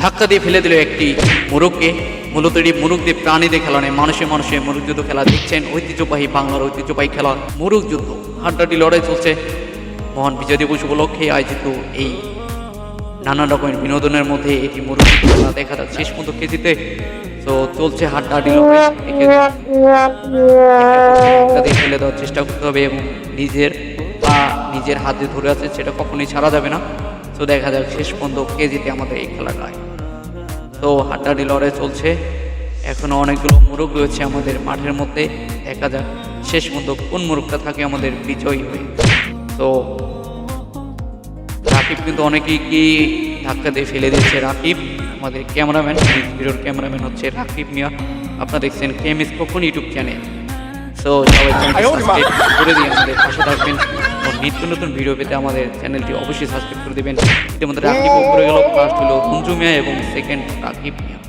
ধাক্কা দিয়ে ফেলে দিল একটি মোরগকে। মূলত এটি মোরগ দিয়ে প্রাণী দিয়ে খেলা নয়, মানুষে মানুষে মোরগ যুদ্ধ খেলা দেখছেন। ঐতিহ্যবাহী বাংলার ঐতিহ্যবাহী খেলা মোরগ যুদ্ধ, হাড্ডাহাড্ডি লড়াই চলছে। মহান বিজয় দিবস উপলক্ষে আয়োজিত এই নানা রকমের বিনোদনের মধ্যে এটি মোরগ যুদ্ধ খেলা দেখা যাচ্ছে শেষ পর্যন্ত কেজিতে। তো চলছে হাড্ডাহাড্ডি লড়াই, ফেলে দেওয়ার চেষ্টা করতে হবে এবং নিজের হাতে ধরে আছে সেটা কখনোই ছাড়া যাবে না। তো দেখা যাক শেষ পর্যন্ত কে জিতে আমাদের এই খেলাটায়। তো হাড্ডাহাড্ডি লড়াই চলছে, এখনো অনেকগুলো মোরগ রয়েছে আমাদের মাঠের মধ্যে। দেখা যাক শেষ পর্যন্ত কোন মোরগটা থাকে আমাদের বিজয়ী হয়ে। তো রাকিব কিন্তু অনেকেই কি ধাক্কা দিয়ে ফেলে দিচ্ছে। রাকিব আমাদের ক্যামেরাম্যান, ভিডিওর ক্যামেরাম্যান হচ্ছে রাকিব মিয়া। আপনারা দেখছেন KMS Khokon YouTube channel. So সবাই সাবস্ক্রাইব করে দিয়ে আমাদের পাশে থাকবেন এবং নিত্য নতুন ভিডিও পেতে আমাদের চ্যানেলটি অবশ্যই সাবস্ক্রাইব করে দেবেন। ইতিমধ্যে রাকিব করে গেল, ফার্স্ট হলো মঞ্জু মিয়া এবং সেকেন্ড রাকিব মিয়া।